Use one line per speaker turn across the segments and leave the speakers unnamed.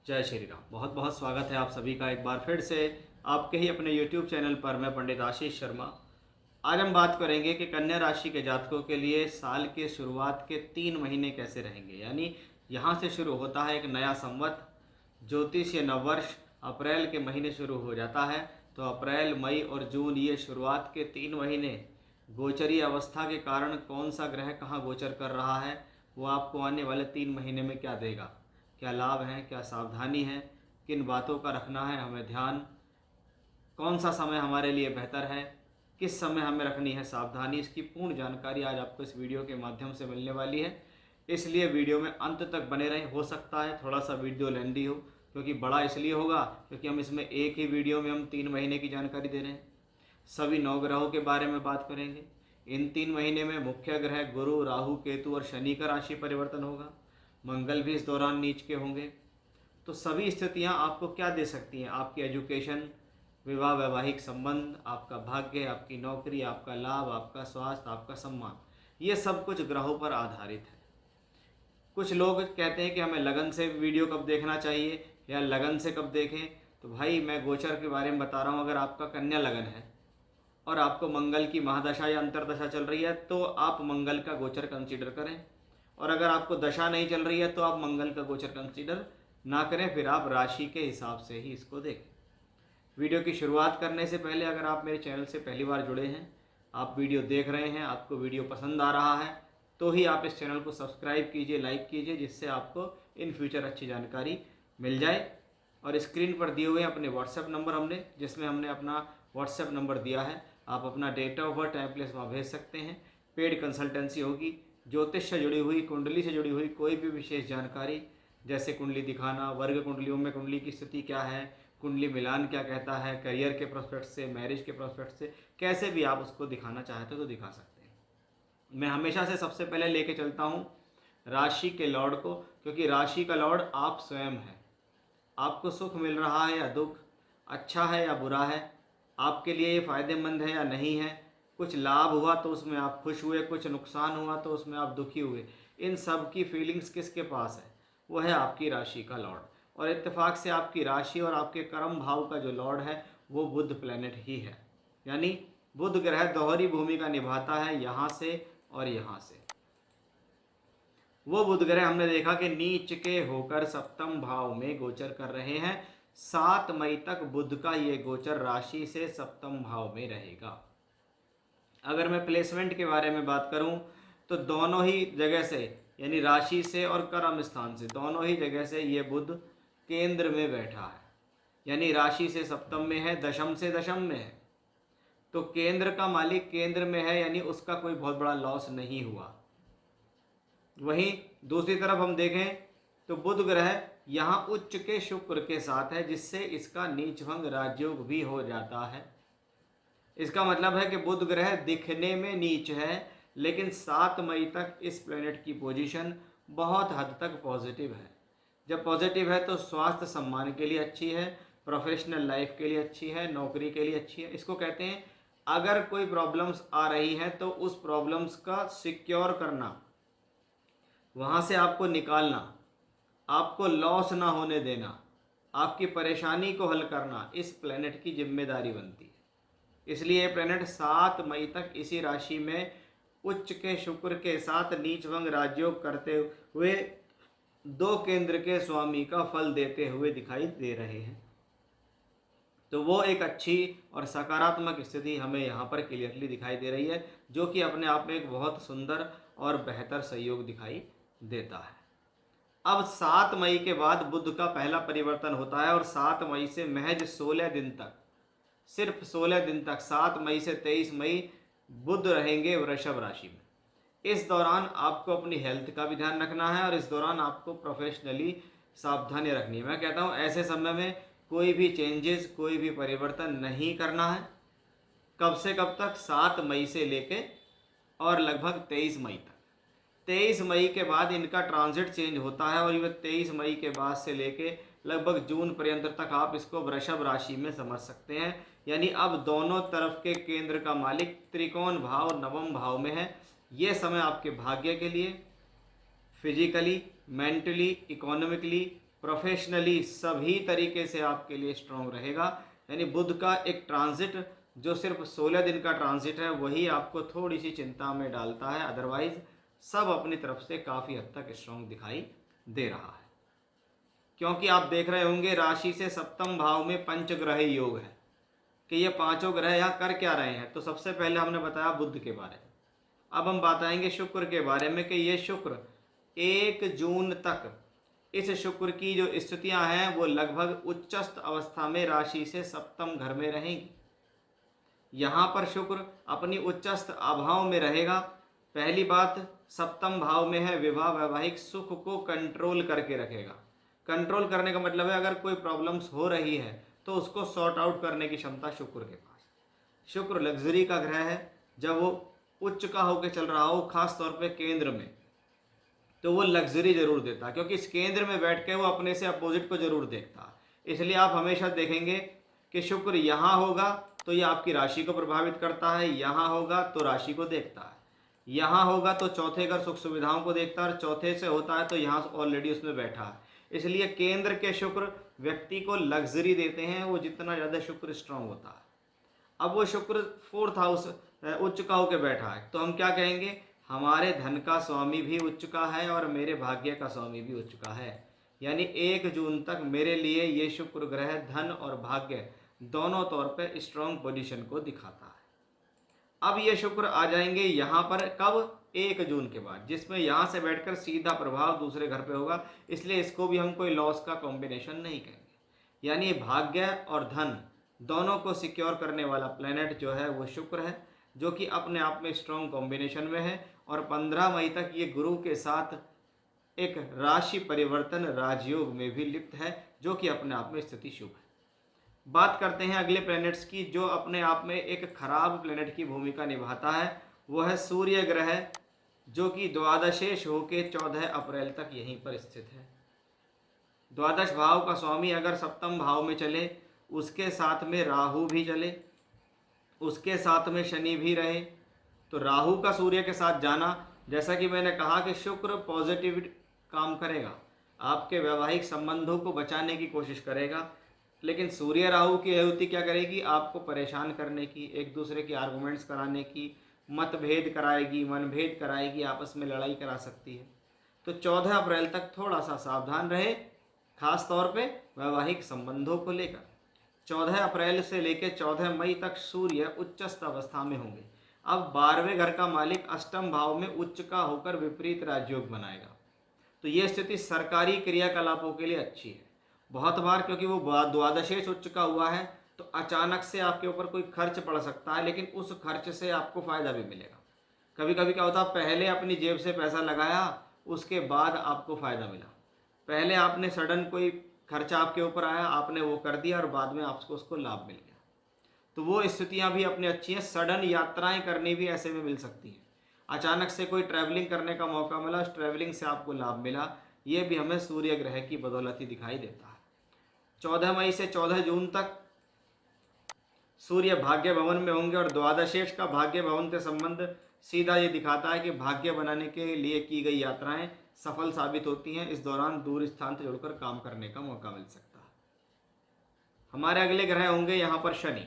जय श्री राम। बहुत बहुत स्वागत है आप सभी का एक बार फिर से आपके ही अपने YouTube चैनल पर। मैं पंडित आशीष शर्मा। आज हम बात करेंगे कि कन्या राशि के जातकों के लिए साल के शुरुआत के 3 महीने कैसे रहेंगे। यानी यहाँ से शुरू होता है एक नया संवत, ज्योतिषीय नववर्ष अप्रैल के महीने शुरू हो जाता है। तो अप्रैल, मई और जून ये शुरुआत के 3 महीने गोचरीय अवस्था के कारण कौन सा ग्रह कहाँ गोचर कर रहा है, वो आपको आने वाले 3 महीने में क्या देगा, क्या लाभ हैं, क्या सावधानी है, किन बातों का रखना है हमें ध्यान, कौन सा समय हमारे लिए बेहतर है, किस समय हमें रखनी है सावधानी, इसकी पूर्ण जानकारी आज आपको इस वीडियो के माध्यम से मिलने वाली है। इसलिए वीडियो में अंत तक बने रहें। हो सकता है थोड़ा सा वीडियो लेंदी हो, क्योंकि बड़ा इसलिए होगा क्योंकि हम इसमें एक ही वीडियो में हम 3 महीने की जानकारी दे रहे हैं। सभी 9 ग्रहों के बारे में बात करेंगे। इन 3 महीने में मुख्य ग्रह गुरु, राहु, केतु और शनि का राशि परिवर्तन होगा। मंगल भी इस दौरान नीच के होंगे। तो सभी स्थितियां आपको क्या दे सकती हैं, आपकी एजुकेशन, विवाह, वैवाहिक संबंध, आपका भाग्य, आपकी नौकरी, आपका लाभ, आपका स्वास्थ्य, आपका सम्मान, ये सब कुछ ग्रहों पर आधारित है। कुछ लोग कहते हैं कि हमें लगन से वीडियो कब देखना चाहिए या लगन से कब देखें। तो भाई मैं गोचर के बारे में बता रहा हूँ। अगर आपका कन्या लगन है और आपको मंगल की महादशा या अंतरदशा चल रही है तो आप मंगल का गोचर कंसीडर करें। और अगर आपको दशा नहीं चल रही है तो आप मंगल का गोचर कंसीडर ना करें, फिर आप राशि के हिसाब से ही इसको देखें। वीडियो की शुरुआत करने से पहले अगर आप मेरे चैनल से पहली बार जुड़े हैं, आप वीडियो देख रहे हैं, आपको वीडियो पसंद आ रहा है, तो ही आप इस चैनल को सब्सक्राइब कीजिए, लाइक कीजिए, जिससे आपको इन फ्यूचर अच्छी जानकारी मिल जाए। और स्क्रीन पर दिए हुए अपने व्हाट्सएप नंबर जिसमें हमने अपना व्हाट्सएप नंबर दिया है, आप अपना date of birth, time, place वहाँ भेज सकते हैं। पेड कंसल्टेंसी होगी। ज्योतिष से जुड़ी हुई, कुंडली से जुड़ी हुई कोई भी विशेष जानकारी, जैसे कुंडली दिखाना, वर्ग कुंडलियों में कुंडली की स्थिति क्या है, कुंडली मिलान क्या कहता है, करियर के प्रोस्पेक्ट से, मैरिज के प्रोस्पेक्ट से, कैसे भी आप उसको दिखाना चाहते हो तो दिखा सकते हैं। मैं हमेशा से सबसे पहले लेके चलता हूँ राशि के लॉर्ड को, क्योंकि राशि का लॉर्ड आप स्वयं है। आपको सुख मिल रहा है या दुख, अच्छा है या बुरा है, आपके लिए ये फ़ायदेमंद है या नहीं है, कुछ लाभ हुआ तो उसमें आप खुश हुए, कुछ नुकसान हुआ तो उसमें आप दुखी हुए, इन सब की फीलिंग्स किसके पास है? वो है आपकी राशि का लॉर्ड। और इत्तेफाक से आपकी राशि और आपके कर्म भाव का जो लॉर्ड है वो बुध प्लैनेट ही है। यानी बुध ग्रह दोहरी भूमिका निभाता है यहाँ से और यहाँ से। वो बुध ग्रह हमने देखा कि नीच के होकर सप्तम भाव में गोचर कर रहे हैं। 7 मई तक बुध का ये गोचर राशि से सप्तम भाव में रहेगा। अगर मैं प्लेसमेंट के बारे में बात करूं तो दोनों ही जगह से, यानी राशि से और कर्म स्थान से, दोनों ही जगह से ये बुध केंद्र में बैठा है। यानी राशि से सप्तम में है, दशम से दशम में है। तो केंद्र का मालिक केंद्र में है, यानी उसका कोई बहुत बड़ा लॉस नहीं हुआ। वहीं दूसरी तरफ हम देखें तो बुध ग्रह यहाँ उच्च के शुक्र के साथ है, जिससे इसका नीचभंग राजयोग भी हो जाता है। इसका मतलब है कि बुध ग्रह दिखने में नीच है, लेकिन 7 मई तक इस प्लेनेट की पोजीशन बहुत हद तक पॉजिटिव है। जब पॉजिटिव है तो स्वास्थ्य सम्मान के लिए अच्छी है, प्रोफेशनल लाइफ के लिए अच्छी है, नौकरी के लिए अच्छी है। इसको कहते हैं अगर कोई प्रॉब्लम्स आ रही हैं तो उस प्रॉब्लम्स का सिक्योर करना, वहाँ से आपको निकालना, आपको लॉस ना होने देना, आपकी परेशानी को हल करना इस प्लेनेट की जिम्मेदारी बनती है। इसलिए ये प्लेनेट 7 मई तक इसी राशि में उच्च के शुक्र के साथ नीचभंग राजयोग करते हुए 2 केंद्र के स्वामी का फल देते हुए दिखाई दे रहे हैं। तो वो एक अच्छी और सकारात्मक स्थिति हमें यहाँ पर क्लियरली दिखाई दे रही है, जो कि अपने आप में एक बहुत सुंदर और बेहतर सहयोग दिखाई देता है। अब 7 मई के बाद बुध का पहला परिवर्तन होता है और 7 मई से महज 16 दिन तक, सिर्फ 16 दिन तक, 7 मई से 23 मई बुध रहेंगे वृषभ राशि में। इस दौरान आपको अपनी हेल्थ का भी ध्यान रखना है और इस दौरान आपको प्रोफेशनली सावधानी रखनी है। मैं कहता हूँ ऐसे समय में कोई भी चेंजेस, कोई भी परिवर्तन नहीं करना है। कब से कब तक? 7 मई से लेके और लगभग 23 मई तक। 23 मई के बाद इनका ट्रांजिट चेंज होता है और ये 23 मई के बाद से लेके लगभग जून पर्यंत तक आप इसको वृषभ राशि में समझ सकते हैं। यानी अब दोनों तरफ के केंद्र का मालिक त्रिकोण भाव नवम भाव में है। ये समय आपके भाग्य के लिए, फिजिकली, मेंटली, इकोनॉमिकली, प्रोफेशनली सभी तरीके से आपके लिए स्ट्रांग रहेगा। यानी बुध का एक ट्रांजिट जो सिर्फ 16 दिन का ट्रांजिट है वही आपको थोड़ी सी चिंता में डालता है, अदरवाइज सब अपनी तरफ से काफ़ी हद तक स्ट्रांग दिखाई दे रहा है। क्योंकि आप देख रहे होंगे राशि से सप्तम भाव में पंचग्रह योग है कि ये पांचों ग्रह यहाँ कर क्या रहे हैं। तो सबसे पहले हमने बताया बुध के बारे में, अब हम बताएंगे शुक्र के बारे में कि ये शुक्र 1 जून तक इस शुक्र की जो स्थितियां हैं वो लगभग उच्चस्थ अवस्था में राशि से सप्तम घर में रहेंगी। यहाँ पर शुक्र अपनी उच्चस्थ अभाव में रहेगा। पहली बात, सप्तम भाव में है, विवाह वैवाहिक सुख को कंट्रोल करके रखेगा। कंट्रोल करने का मतलब है अगर कोई प्रॉब्लम्स हो रही है तो उसको सॉर्ट आउट करने की क्षमता शुक्र के पास। शुक्र लग्जरी का ग्रह है, जब वो उच्च का होकर चल रहा हो खास तौर पे केंद्र में, तो वो लग्जरी जरूर देता है, क्योंकि इस केंद्र में बैठ के वो अपने से अपोजिट को जरूर देखता है। इसलिए आप हमेशा देखेंगे कि शुक्र यहाँ होगा तो ये आपकी राशि को प्रभावित करता है, यहाँ होगा तो राशि को देखता है, यहाँ होगा तो चौथे घर सुख सुविधाओं को देखता है, और चौथे से होता है तो यहाँ ऑलरेडी उसमें बैठा है। इसलिए केंद्र के शुक्र व्यक्ति को लग्जरी देते हैं, वो जितना ज़्यादा शुक्र स्ट्रांग होता है। अब वो शुक्र 4th हाउस उच्च का होकर बैठा है, तो हम क्या कहेंगे, हमारे धन का स्वामी भी उच्च का है और मेरे भाग्य का स्वामी भी उच्च का है। यानी 1 जून तक मेरे लिए ये शुक्र ग्रह धन और भाग्य दोनों तौर पे स्ट्रांग पोजीशन को दिखाता है। अब ये शुक्र आ जाएंगे यहाँ पर कब, 1 जून के बाद, जिसमें यहाँ से बैठकर सीधा प्रभाव दूसरे घर पे होगा। इसलिए इसको भी हम कोई लॉस का कॉम्बिनेशन नहीं कहेंगे। यानी भाग्य और धन दोनों को सिक्योर करने वाला प्लेनेट जो है वो शुक्र है, जो कि अपने आप में स्ट्रॉन्ग कॉम्बिनेशन में है। और 15 मई तक ये गुरु के साथ एक राशि परिवर्तन राजयोग में भी लिप्त है, जो कि अपने आप में स्थिति शुभ है। बात करते हैं अगले प्लैनेट्स की, जो अपने आप में एक खराब प्लैनेट की भूमिका निभाता है। वो है सूर्य ग्रह, जो कि द्वादशेष होकर 14 अप्रैल तक यहीं पर स्थित है। द्वादश भाव का स्वामी अगर सप्तम भाव में चले, उसके साथ में राहु भी चले, उसके साथ में शनि भी रहे, तो राहु का सूर्य के साथ जाना, जैसा कि मैंने कहा कि शुक्र पॉजिटिव काम करेगा, आपके वैवाहिक संबंधों को बचाने की कोशिश करेगा, लेकिन सूर्य राहु की युति क्या करेगी, आपको परेशान करने की, एक दूसरे के आर्गुमेंट्स कराने की, मतभेद कराएगी, मनभेद कराएगी, आपस में लड़ाई करा सकती है। तो 14 अप्रैल तक थोड़ा सा सावधान रहे, खास तौर पे वैवाहिक संबंधों को लेकर। 14 अप्रैल से लेकर 14 मई तक सूर्य उच्चस्थ अवस्था में होंगे। अब 12वें घर का मालिक अष्टम भाव में उच्च का होकर विपरीत राजयोग बनाएगा, तो ये स्थिति सरकारी क्रियाकलापों के लिए अच्छी है बहुत बार, क्योंकि वो द्वादशेष उच्च का हुआ है, तो अचानक से आपके ऊपर कोई खर्च पड़ सकता है, लेकिन उस खर्च से आपको फ़ायदा भी मिलेगा। कभी कभी क्या होता है, पहले अपनी जेब से पैसा लगाया, उसके बाद आपको फ़ायदा मिला। पहले आपने सडन कोई खर्चा आपके ऊपर आया, आपने वो कर दिया और बाद में आपको उसको लाभ मिल गया। तो वो स्थितियाँ भी अपनी अच्छी हैं। सडन यात्राएं करनी भी ऐसे में मिल सकती हैं। अचानक से कोई ट्रैवलिंग करने का मौका मिला, उस ट्रैवलिंग से आपको लाभ मिला, ये भी हमें सूर्य ग्रह की बदौलत ही दिखाई देता है। 14 मई से 14 जून तक सूर्य भाग्य भवन में होंगे, और द्वादशेष का भाग्य भवन से संबंध सीधा ये दिखाता है कि भाग्य बनाने के लिए की गई यात्राएं सफल साबित होती हैं। इस दौरान दूर स्थान से जुड़कर काम करने का मौका मिल सकता है। हमारे अगले ग्रह होंगे यहाँ पर शनि।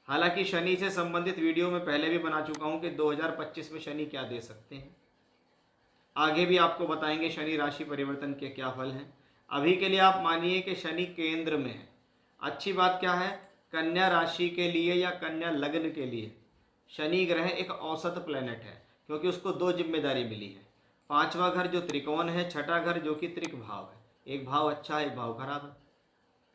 हालांकि शनि से संबंधित वीडियो में पहले भी बना चुका हूँ कि 2025 में शनि क्या दे सकते हैं। आगे भी आपको बताएंगे शनि राशि परिवर्तन के क्या फल हैं। अभी के लिए आप मानिए कि शनि केंद्र में है। अच्छी बात क्या है, कन्या राशि के लिए या कन्या लग्न के लिए शनि ग्रह एक औसत प्लेनेट है, क्योंकि उसको 2 जिम्मेदारी मिली है। 5वां घर जो त्रिकोण है, छठा घर जो कि त्रिक भाव है, एक भाव अच्छा है एक भाव खराब है,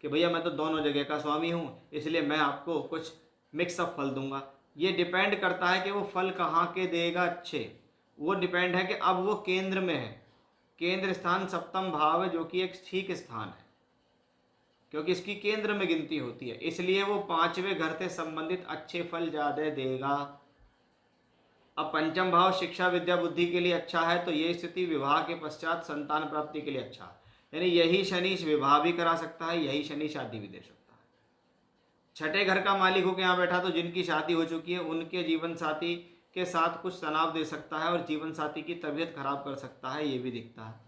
कि भैया मैं तो दोनों जगह का स्वामी हूँ, इसलिए मैं आपको कुछ मिक्सअप फल दूंगा। ये डिपेंड करता है कि वो फल कहाँ के देगा अच्छे, वो डिपेंड है कि अब वो केंद्र में है। केंद्र स्थान सप्तम भाव है, जो कि एक ठीक स्थान है, क्योंकि इसकी केंद्र में गिनती होती है, इसलिए वो 5वें घर से संबंधित अच्छे फल ज़्यादा देगा। अब पंचम भाव शिक्षा विद्या बुद्धि के लिए अच्छा है, तो ये स्थिति विवाह के पश्चात संतान प्राप्ति के लिए अच्छा है। यानी यही शनि विवाह भी करा सकता है, यही शनि शादी भी दे सकता है। छठे घर का मालिक होकर यहाँ बैठा, तो जिनकी शादी हो चुकी है उनके जीवन साथी के साथ कुछ तनाव दे सकता है, और जीवन साथी की तबीयत खराब कर सकता है, ये भी दिखता है।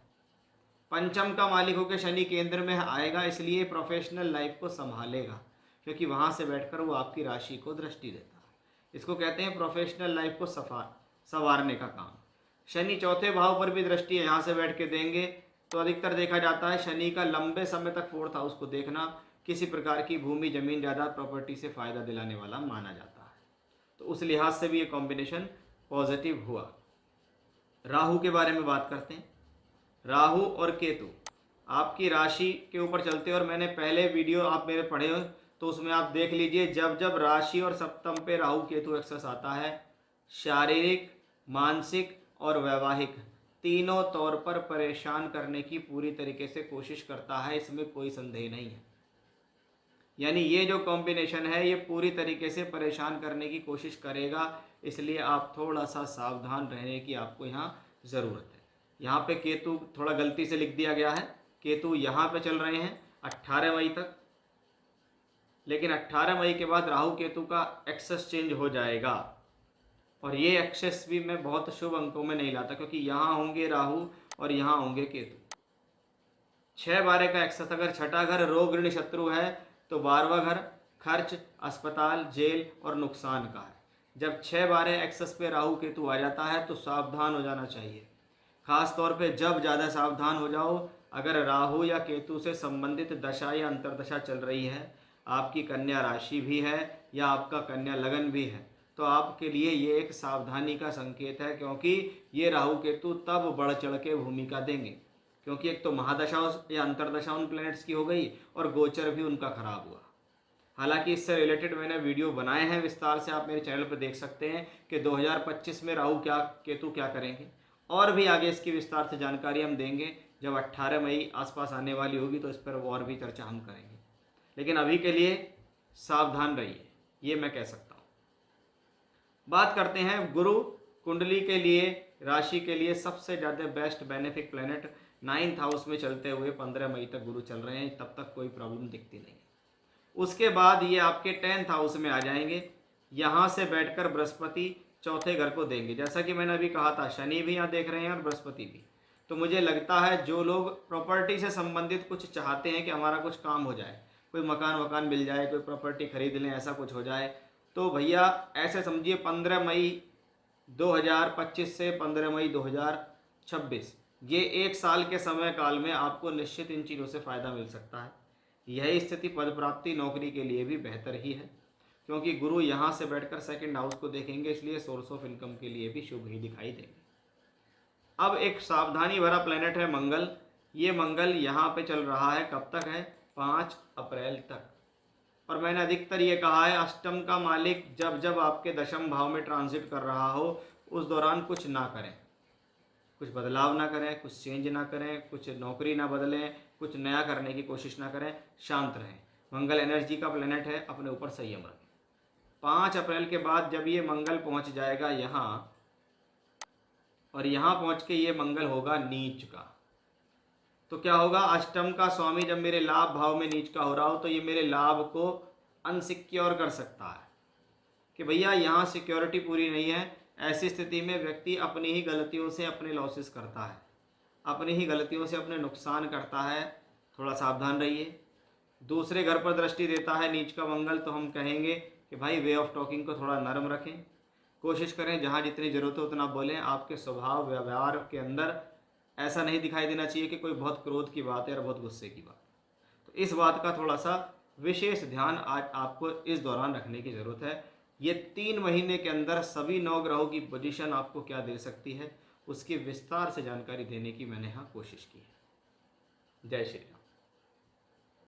पंचम का मालिक होकर शनि केंद्र में आएगा, इसलिए प्रोफेशनल लाइफ को संभालेगा, क्योंकि वहाँ से बैठकर वो आपकी राशि को दृष्टि देता है। इसको कहते हैं प्रोफेशनल लाइफ को संवारने का काम। शनि चौथे भाव पर भी दृष्टि यहाँ से बैठ के देंगे, तो अधिकतर देखा जाता है शनि का लंबे समय तक फोर्थ हाउस को देखना किसी प्रकार की भूमि, जमीन, जायदाद, प्रॉपर्टी से फायदा दिलाने वाला माना जाता है। तो उस लिहाज से भी ये कॉम्बिनेशन पॉजिटिव हुआ। राहु के बारे में बात करते हैं। राहु और केतु आपकी राशि के ऊपर चलते हैं, और मैंने पहले वीडियो आप मेरे पढ़े हो तो उसमें आप देख लीजिए, जब जब राशि और सप्तम पे राहु केतु एक्सेस आता है, शारीरिक, मानसिक और वैवाहिक तीनों तौर पर परेशान करने की पूरी तरीके से कोशिश करता है, इसमें कोई संदेह नहीं है। यानी ये जो कॉम्बिनेशन है ये पूरी तरीके से परेशान करने की कोशिश करेगा, इसलिए आप थोड़ा सा सावधान रहने की आपको यहाँ ज़रूरत है। यहाँ पे केतु थोड़ा गलती से लिख दिया गया है, केतु यहाँ पे चल रहे हैं 18 मई तक, लेकिन 18 मई के बाद राहु केतु का एक्सेस चेंज हो जाएगा, और ये एक्सेस भी मैं बहुत शुभ अंकों में नहीं लाता, क्योंकि यहाँ होंगे राहु और यहाँ होंगे केतु। 6/12 का एक्सेस, अगर छठा घर रोग ऋण शत्रु है तो 12वां घर खर्च, अस्पताल, जेल और नुकसान का है। जब 6/12 एक्सेस पे राहु केतु आ जाता है तो सावधान हो जाना चाहिए। खास तौर पे जब ज़्यादा सावधान हो जाओ अगर राहु या केतु से संबंधित दशा या अंतर्दशा चल रही है, आपकी कन्या राशि भी है या आपका कन्या लगन भी है, तो आपके लिए ये एक सावधानी का संकेत है, क्योंकि ये राहु केतु तब बढ़ चढ़ के भूमिका देंगे, क्योंकि एक तो महादशा या अंतर्दशा उन प्लैनेट्स की हो गई और गोचर भी उनका खराब हुआ। हालांकि इससे रिलेटेड मैंने वीडियो बनाए हैं विस्तार से, आप मेरे चैनल पर देख सकते हैं कि 2025 में राहु क्या केतु क्या करेंगे, और भी आगे इसकी विस्तार से जानकारी हम देंगे। जब 18 मई आसपास आने वाली होगी तो इस पर और भी चर्चा हम करेंगे, लेकिन अभी के लिए सावधान रहिए, ये मैं कह सकता हूँ। बात करते हैं गुरु कुंडली के लिए, राशि के लिए सबसे ज़्यादा best benefic planet 9th house में चलते हुए 15 मई तक गुरु चल रहे हैं, तब तक कोई प्रॉब्लम दिखती नहीं है। उसके बाद ये आपके 10th हाउस में आ जाएंगे, यहाँ से बैठकर बृहस्पति चौथे घर को देंगे। जैसा कि मैंने अभी कहा था, शनि भी यहाँ देख रहे हैं और बृहस्पति भी। तो मुझे लगता है जो लोग प्रॉपर्टी से संबंधित कुछ चाहते हैं कि हमारा कुछ काम हो जाए, कोई मकान मिल जाए, कोई प्रॉपर्टी खरीद लें, ऐसा कुछ हो जाए, तो भैया ऐसे समझिए 15 मई 2025 से 15 मई 2026 ये एक साल के समय काल में आपको निश्चित इन चीज़ों से फ़ायदा मिल सकता है। यही स्थिति पद प्राप्ति, नौकरी के लिए भी बेहतर ही है, क्योंकि गुरु यहाँ से बैठकर 2nd हाउस को देखेंगे, इसलिए सोर्स ऑफ इनकम के लिए भी शुभ ही दिखाई देंगे। अब एक सावधानी भरा प्लेनेट है मंगल। ये मंगल यहाँ पे चल रहा है, कब तक है? 5 अप्रैल तक। और मैंने अधिकतर ये कहा है, अष्टम का मालिक जब जब आपके दशम भाव में ट्रांजिट कर रहा हो उस दौरान कुछ ना करें, कुछ बदलाव ना करें, कुछ चेंज ना करें, कुछ नौकरी ना बदलें, कुछ नया करने की कोशिश ना करें, शांत रहें। मंगल एनर्जी का प्लेनेट है, अपने ऊपर संयम रखें। 5 अप्रैल के बाद जब ये मंगल पहुंच जाएगा यहाँ, और यहाँ पहुंच के ये मंगल होगा नीच का, तो क्या होगा? अष्टम का स्वामी जब मेरे लाभ भाव में नीच का हो रहा हो तो ये मेरे लाभ को अनसिक्योर कर सकता है कि भैया यहाँ सिक्योरिटी पूरी नहीं है। ऐसी स्थिति में व्यक्ति अपनी ही गलतियों से अपने लॉसेस करता है, अपनी ही गलतियों से अपने नुकसान करता है। थोड़ा सावधान रहिए। दूसरे घर पर दृष्टि देता है नीच का मंगल, तो हम कहेंगे कि भाई वे ऑफ टॉकिंग को थोड़ा नरम रखें, कोशिश करें जहाँ जितनी ज़रूरत हो उतना बोलें। आपके स्वभाव व्यवहार के अंदर ऐसा नहीं दिखाई देना चाहिए कि कोई बहुत क्रोध की बात है और बहुत गुस्से की बात। तो इस बात का थोड़ा सा विशेष ध्यान आज आपको इस दौरान रखने की ज़रूरत है। ये 3 महीने के अंदर सभी 9 ग्रहों की पोजीशन आपको क्या दे सकती है, उसकी विस्तार से जानकारी देने की मैंने यहाँ कोशिश की है। जय श्री राम।